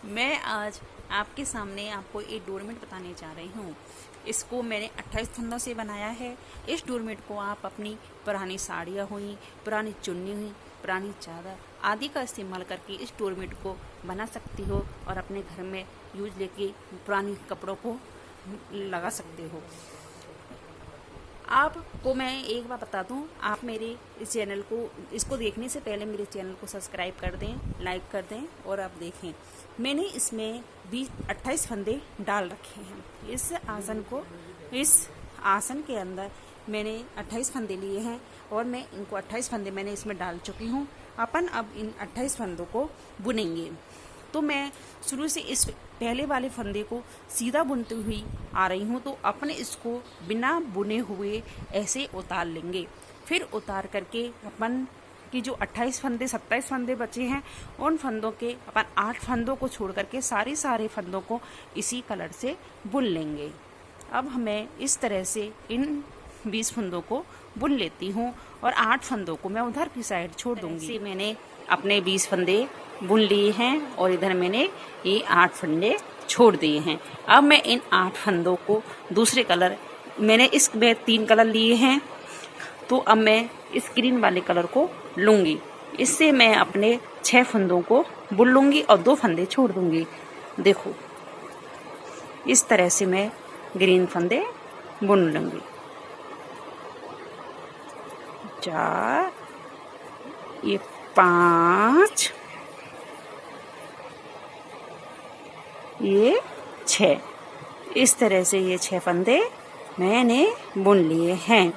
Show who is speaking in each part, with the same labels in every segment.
Speaker 1: मैं आज आपके सामने आपको एक डोरमेट बताने जा रही हूँ। इसको मैंने 28 फंदों से बनाया है। इस डोरमेट को आप अपनी पुरानी साड़ियाँ हुई, पुरानी चुन्नी हुई, पुरानी चादर आदि का इस्तेमाल करके इस डोरमेट को बना सकती हो और अपने घर में यूज लेके पुरानी कपड़ों को लगा सकते हो। आपको मैं एक बार बता दूं, आप मेरे इस चैनल को इसको देखने से पहले मेरे चैनल को सब्सक्राइब कर दें, लाइक कर दें और आप देखें। मैंने इसमें 28 फंदे डाल रखे हैं। इस आसन के अंदर मैंने 28 फंदे लिए हैं और मैं इनको 28 फंदे मैंने इसमें डाल चुकी हूँ। अपन अब इन 28 फंदों को बुनेंगे। तो मैं शुरू से इस पहले वाले फंदे को सीधा बुनती हुई आ रही हूँ, तो अपन इसको बिना बुने हुए ऐसे उतार लेंगे। फिर उतार करके अपन की जो 27 फंदे बचे हैं, उन फंदों के अपन 8 फंदों को छोड़ करके सारे फंदों को इसी कलर से बुन लेंगे। अब हमें इस तरह से इन 20 फंदों को बुन लेती हूँ और 8 फंदों को मैं उधर की साइड छोड़ दूंगी। मैंने अपने 20 फंदे बुन लिए हैं और इधर मैंने ये 8 फंदे छोड़ दिए हैं। अब मैं इन 8 फंदों को दूसरे कलर, मैंने इसमें 3 कलर लिए हैं, तो अब मैं इस ग्रीन वाले कलर को लूंगी। इससे मैं अपने 6 फंदों को बुन लूंगी और 2 फंदे छोड़ दूंगी। देखो, इस तरह से मैं ग्रीन फंदे बुन लूंगी। 4, ये 5, ये 6। इस तरह से ये 6 फंदे मैंने बुन लिए हैं।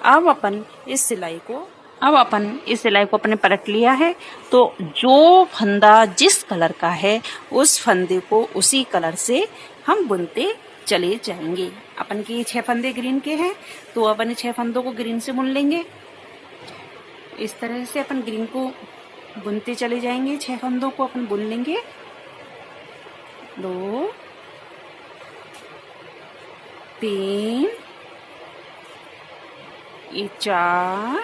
Speaker 1: अब अपन इस सिलाई को अपने पलट लिया है, तो जो फंदा जिस कलर का है उस फंदे को उसी कलर से हम बुनते चले जाएंगे। अपन के 6 फंदे ग्रीन के हैं, तो अपन 6 फंदों को ग्रीन से बुन लेंगे। इस तरह से अपन ग्रीन को बुनते चले जाएंगे। 6 फंदों को अपन बुन लेंगे। 2, 3, ये 4,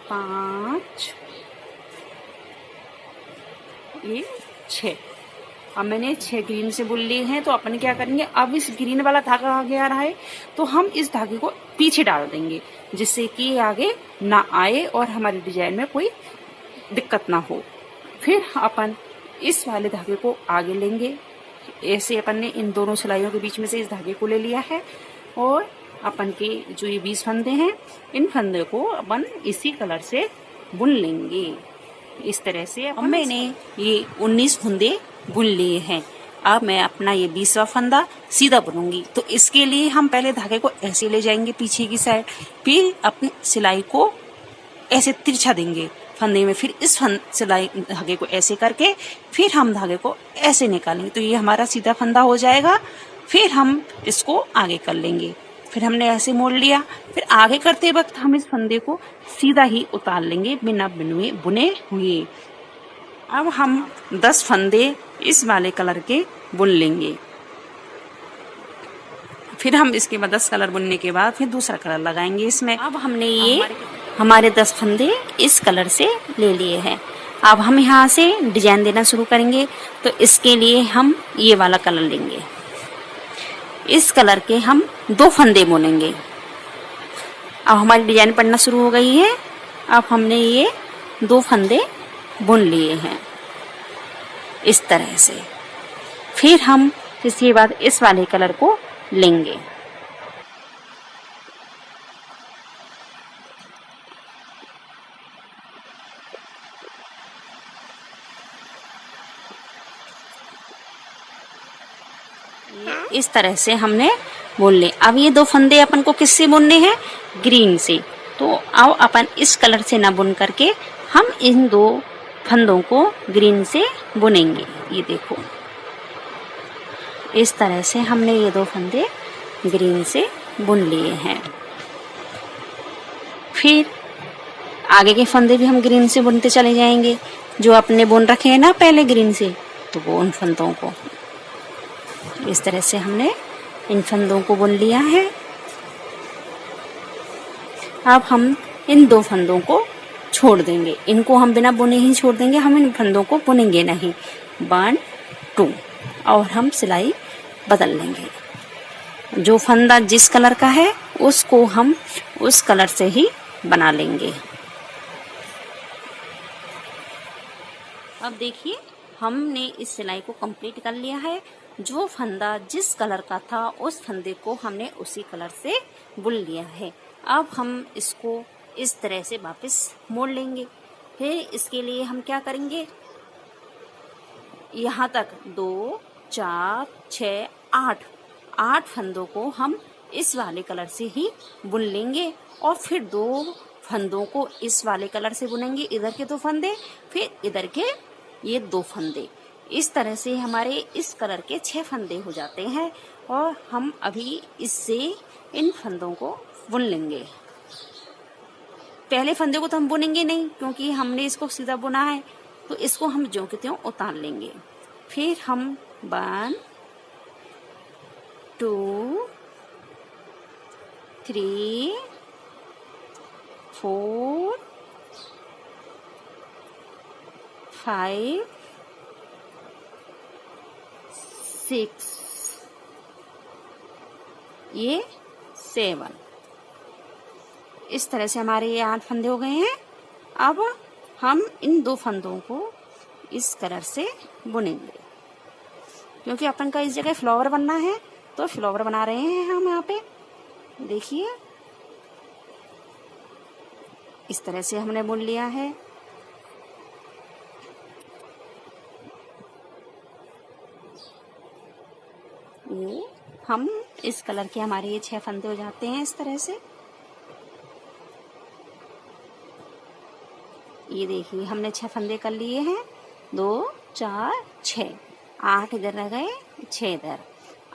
Speaker 1: 5, ये 6। अब मैंने 6 ग्रीन से बुन लिए हैं, तो अपन क्या करेंगे, अब इस ग्रीन वाला धागा आगे आ रहा है, तो हम इस धागे को पीछे डाल देंगे, जिससे कि आगे ना आए और हमारी डिजाइन में कोई दिक्कत ना हो। फिर अपन इस वाले धागे को आगे लेंगे। ऐसे अपन ने इन दोनों सिलाइयों के बीच में से इस धागे को ले लिया है और अपन के जो ये 20 फंदे हैं, इन फंदे को अपन इसी कलर से बुन लेंगे। इस तरह से अब मैंने ये 19 फंदे बुन लिए हैं। अब मैं अपना ये 20वां फंदा सीधा बुनूंगी। तो इसके लिए हम पहले धागे को ऐसे ले जाएंगे पीछे की साइड, फिर अपनी सिलाई को ऐसे तिरछा देंगे फंदे में, फिर इस सिलाई धागे को ऐसे करके फिर हम धागे को ऐसे निकालेंगे, तो ये हमारा सीधा फंदा हो जाएगा। फिर हम इसको आगे कर लेंगे। फिर हमने ऐसे मोड़ लिया। फिर आगे करते वक्त हम इस फंदे को सीधा ही उतार लेंगे बिना बुने हुए। अब हम 10 फंदे इस वाले कलर के बुन लेंगे। फिर हम इसके बाद 10 कलर बुनने के बाद फिर दूसरा कलर लगाएंगे इसमें। अब हमने ये हमारे 10 फंदे इस कलर से ले लिए हैं। अब हम यहाँ से डिजाइन देना शुरू करेंगे, तो इसके लिए हम ये वाला कलर लेंगे। इस कलर के हम 2 फंदे बुनेंगे। अब हमारी डिजाइन पड़ना शुरू हो गई है। अब हमने ये 2 फंदे बुन लिए हैं इस तरह से। फिर हम इसके बाद इस वाले कलर को लेंगे। इस तरह से हमने बुन लिए। अब ये 2 फंदे अपन को किससे बुनने हैं? ग्रीन से। तो अब अपन इस कलर से ना बुन करके हम इन 2 फंदों को ग्रीन से बुनेंगे। ये देखो, इस तरह से हमने ये 2 फंदे ग्रीन से बुन लिए हैं। फिर आगे के फंदे भी हम ग्रीन से बुनते चले जाएंगे। जो अपने बुन रखे हैं ना पहले ग्रीन से, तो वो उन फंदों को इस तरह से हमने इन फंदों को बुन लिया है। अब हम इन 2 फंदों को छोड़ देंगे, इनको हम बिना बुने ही छोड़ देंगे, हम इन फंदों को बुनेंगे नहीं। 1 2 और हम सिलाई बदल लेंगे। जो फंदा जिस कलर का है उसको हम उस कलर से ही बना लेंगे। अब देखिए हमने इस सिलाई को कंप्लीट कर लिया है। जो फंदा जिस कलर का था उस फंदे को हमने उसी कलर से बुन लिया है। अब हम इसको इस तरह से वापस मोड़ लेंगे। फिर इसके लिए हम क्या करेंगे, यहाँ तक 2 4 6 8 फंदों को हम इस वाले कलर से ही बुन लेंगे और फिर 2 फंदों को इस वाले कलर से बुनेंगे, इधर के 2 फंदे, फिर इधर के ये 2 फंदे। इस तरह से हमारे इस कलर के 6 फंदे हो जाते हैं और हम अभी इससे इन फंदों को बुन लेंगे। पहले फंदे को तो हम बुनेंगे नहीं क्योंकि हमने इसको सीधा बुना है, तो इसको हम ज्यों के त्यों उतार लेंगे। फिर हम 1 2 3 4 5 6 ये 7, इस तरह से हमारे ये 8 फंदे हो गए हैं। अब हम इन 2 फंदों को इस कलर से बुनेंगे क्योंकि अपन का इस जगह फ्लावर बनना है, तो फ्लावर बना रहे हैं हम यहाँ पे। देखिए इस तरह से हमने बुन लिया है। ये हम इस कलर के हमारे ये 6 फंदे हो जाते हैं इस तरह से। ये देखिए हमने 6 फंदे कर लिए हैं, 2 4 6 8 इधर रह गए, 6 इधर।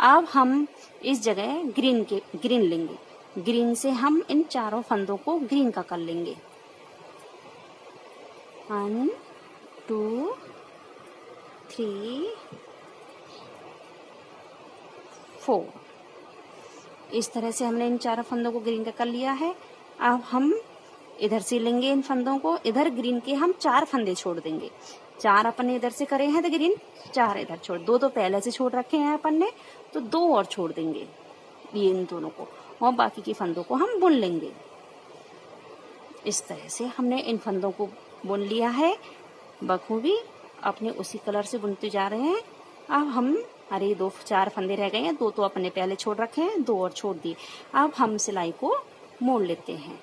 Speaker 1: अब हम इस जगह ग्रीन लेंगे, ग्रीन से हम इन चारों फंदों को ग्रीन का कर लेंगे। 1 2 3 4, इस तरह से हमने इन चारों फंदों को ग्रीन का कर लिया है। अब हम इधर से लेंगे इन फंदों को, इधर ग्रीन के हम 4 फंदे छोड़ देंगे। 4 अपन ने इधर से करे हैं तो ग्रीन, 4 इधर छोड़, 2 तो पहले से छोड़ रखे हैं अपन ने, तो 2 और छोड़ देंगे ये इन दोनों को, और बाकी के फंदों को हम बुन लेंगे। इस तरह से हमने इन फंदों को बुन लिया है बखूबी, अपने उसी कलर से बुनते जा रहे हैं। अब हम 4 फंदे रह गए हैं, 2 तो अपने पहले छोड़ रखे हैं, 2 और छोड़ दिए। अब हम सिलाई को मोड़ लेते हैं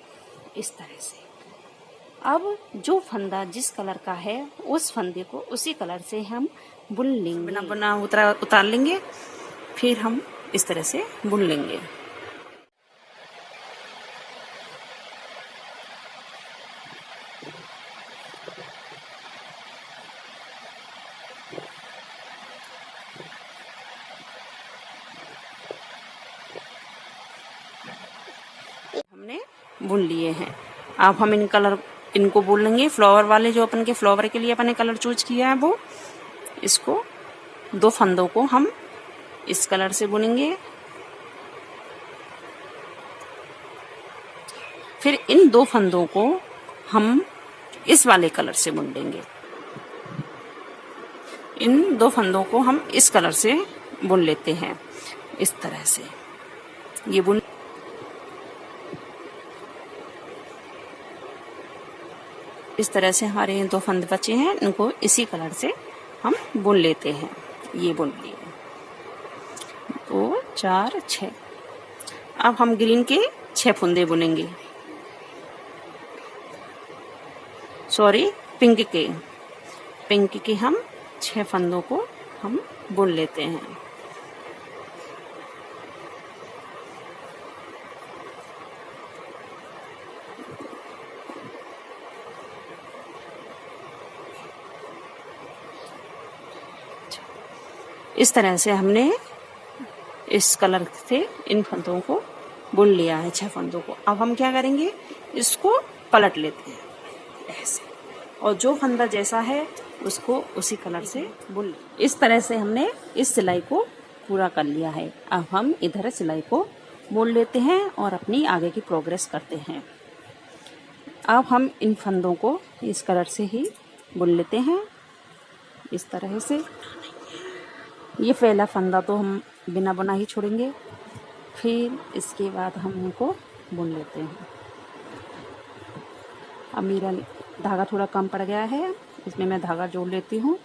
Speaker 1: इस तरह से। अब जो फंदा जिस कलर का है उस फंदे को उसी कलर से हम बुन लेंगे, बिना उतार लेंगे, फिर हम इस तरह से बुन लेंगे। हमने बुन लिए हैं। अब हम इनको बोल लेंगे फ्लावर वाले, जो अपन के फ्लावर के लिए अपन ने कलर चूज किया है वो, इसको 2 फंदों को हम इस कलर से बुनेंगे। फिर इन 2 फंदों को हम इस वाले कलर से बुन लेंगे। इन 2 फंदों को हम इस कलर से बुन लेते हैं इस तरह से। ये बुन इस तरह से हमारे 2 फंदे बचे हैं, इनको इसी कलर से हम बुन लेते हैं। ये बुन लिए 2 4 6। अब हम ग्रीन के 6 फंदे बुनेंगे, सॉरी पिंक के हम 6 फंदों को हम बुन लेते हैं। इस तरह से हमने इस कलर से इन फंदों को बुन लिया है, 6 फंदों को। अब हम क्या करेंगे, इसको पलट लेते हैं ऐसे, और जो फंदा जैसा है उसको उसी कलर से बुन। इस तरह से हमने इस सिलाई को पूरा कर लिया है। अब हम इधर सिलाई को मोड़ लेते हैं और अपनी आगे की प्रोग्रेस करते हैं। अब हम इन फंदों को इस कलर से ही बुन लेते हैं, इस तरह से। ये पहला फंदा तो हम बिना बुना ही छोड़ेंगे, फिर इसके बाद हम इनको बुन लेते हैं। अब मेरा धागा थोड़ा कम पड़ गया है, इसमें मैं धागा जोड़ लेती हूँ।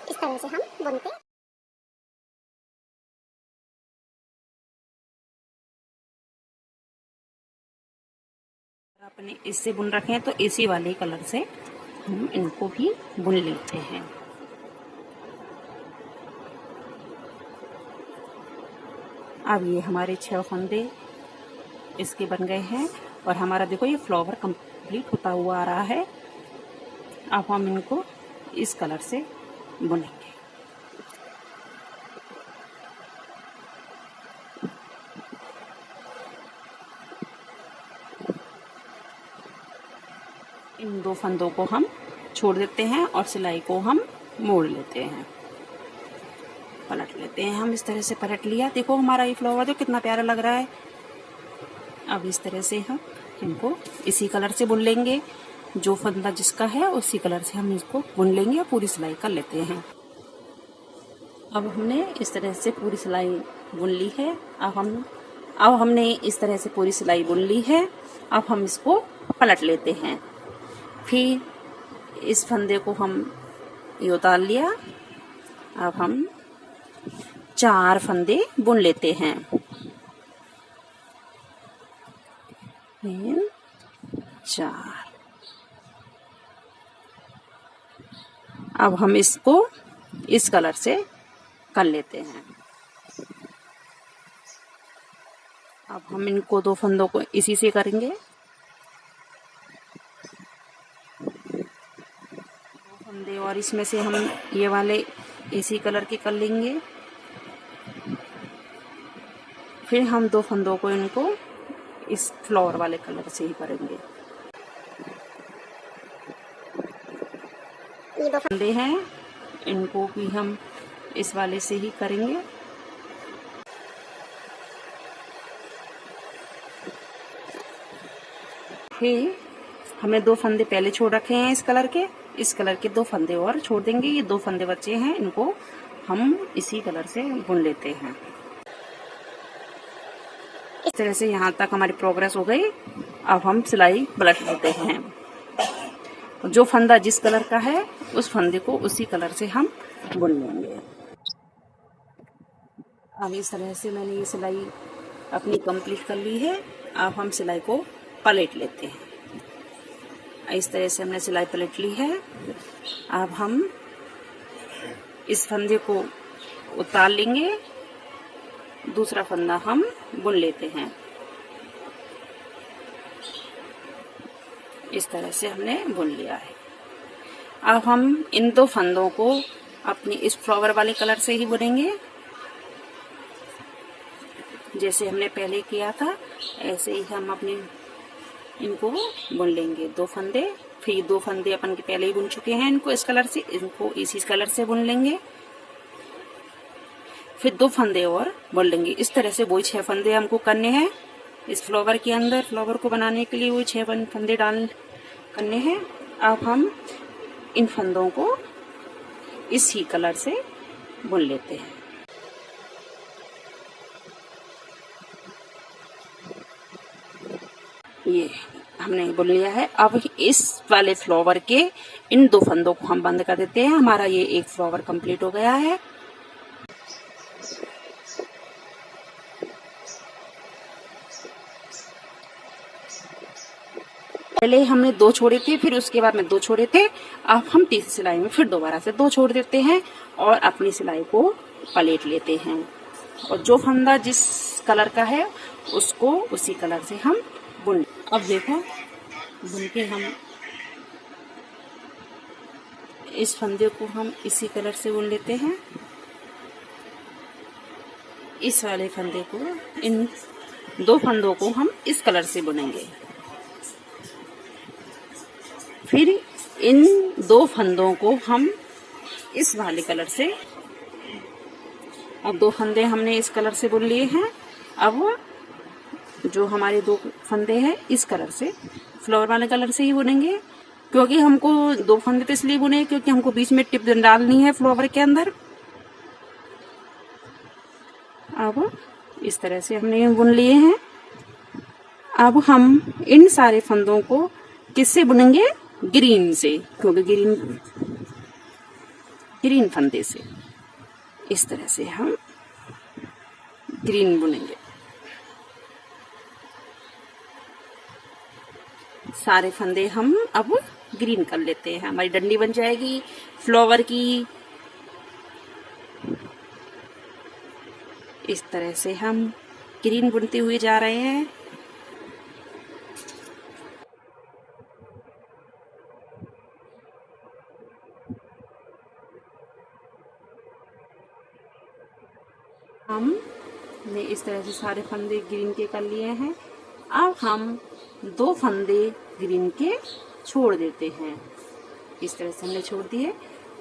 Speaker 2: इस तरह से हम बुनते हैं।
Speaker 1: अपने इससे बुन रखे हैं तो इसी वाले कलर से हम इनको भी बुन लेते हैं। अब ये हमारे 6 फंदे इसके बन गए हैं और हमारा देखो ये फ्लावर कंप्लीट होता हुआ आ रहा है। अब हम इनको इस कलर से बुनेंगे। इन 2 फंदों को हम छोड़ देते हैं और सिलाई को हम मोड़ लेते हैं, पलट लेते हैं। हम इस तरह से पलट लिया, देखो हमारा ये फ्लावर जो कितना प्यारा लग रहा है। अब इस तरह से हम इनको इसी कलर से बुन लेंगे, जो फंदा जिसका है उसी कलर से हम इसको बुन लेंगे और पूरी सिलाई कर लेते हैं। अब हमने इस तरह से पूरी सिलाई बुन ली है। अब हमने इस तरह से पूरी सिलाई बुन ली है। अब हम इसको पलट लेते हैं। फिर इस फंदे को हम ये उतार लिया। अब हम 4 फंदे बुन लेते हैं। 3 4। अब हम इसको इस कलर से कर लेते हैं। अब हम इनको 2 फंदों को इसी से करेंगे। 2 फंदे और इसमें से हम ये वाले इसी कलर के कर लेंगे। फिर हम 2 फंदों को इनको इस फ्लावर वाले कलर से ही करेंगे।
Speaker 2: ये 2
Speaker 1: फंदे हैं, इनको भी हम इस वाले से ही करेंगे। फिर हमने 2 फंदे पहले छोड़ रखे हैं इस कलर के 2 फंदे और छोड़ देंगे। ये 2 फंदे बचे हैं, इनको हम इसी कलर से बुन लेते हैं। इस तरह से यहाँ तक हमारी प्रोग्रेस हो गई। अब हम सिलाई पलट लेते हैं। जो फंदा जिस कलर का है उस फंदे को उसी कलर से हम बुन लेंगे। अब इस तरह से मैंने ये सिलाई अपनी कंप्लीट कर ली है। अब हम सिलाई को पलट लेते हैं। इस तरह से हमने सिलाई पलट ली है। अब हम इस फंदे को उतार लेंगे, दूसरा फंदा हम बुन लेते हैं। इस तरह से हमने बुन लिया है। अब हम इन 2 फंदों को अपनी इस फ्लावर वाले कलर से ही बुनेंगे, जैसे हमने पहले किया था ऐसे ही हम अपने इनको बुन लेंगे। 2 फंदे, फिर 2 फंदे अपन के पहले ही बुन चुके हैं इनको इस कलर से, इनको इसी कलर से बुन लेंगे। फिर 2 फंदे और बुन लेंगे। इस तरह से वही 6 फंदे हमको करने हैं इस फ्लावर के अंदर। फ्लावर को बनाने के लिए वही 6 फंदे करने हैं। अब हम इन फंदों को इसी कलर से बुन लेते हैं। ये हमने बुन लिया है। अब इस वाले फ्लावर के इन 2 फंदों को हम बंद कर देते हैं। हमारा ये एक फ्लावर कंप्लीट हो गया है। पहले हमने 2 छोड़े थे, फिर उसके बाद में 2 छोड़े थे। अब हम तीसरी सिलाई में फिर दोबारा से 2 छोड़ देते हैं और अपनी सिलाई को पलट लेते हैं। और जो फंदा जिस कलर का है उसको उसी कलर से हम बुन। अब देखो बुन के हम इस फंदे को हम इसी कलर से बुन लेते हैं। इस वाले फंदे को, इन 2 फंदों को हम इस कलर से बुनेंगे। फिर इन 2 फंदों को हम इस वाले कलर से। अब 2 फंदे हमने इस कलर से बुन लिए हैं। अब जो हमारे 2 फंदे हैं इस कलर से, फ्लावर वाले कलर से ही बुनेंगे, क्योंकि हमको 2 फंदे तो इसलिए बुने क्योंकि हमको बीच में टिप डालनी है फ्लावर के अंदर। अब इस तरह से हमने बुन लिए हैं। अब हम इन सारे फंदों को किससे बुनेंगे? ग्रीन से, क्योंकि ग्रीन फंदे से इस तरह से हम ग्रीन बुनेंगे। सारे फंदे हम अब ग्रीन कर लेते हैं। हमारी डंडी बन जाएगी फ्लावर की। इस तरह से हम ग्रीन बुनते हुए जा रहे हैं। हमने इस तरह से सारे फंदे ग्रीन के कर लिए हैं। अब हम 2 फंदे ग्रीन के छोड़ देते हैं। इस तरह से हमने छोड़ दिए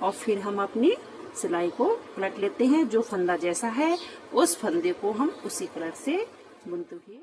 Speaker 1: और फिर हम अपनी सिलाई को पलट लेते हैं। जो फंदा जैसा है उस फंदे को हम उसी कलर से बुनते हुए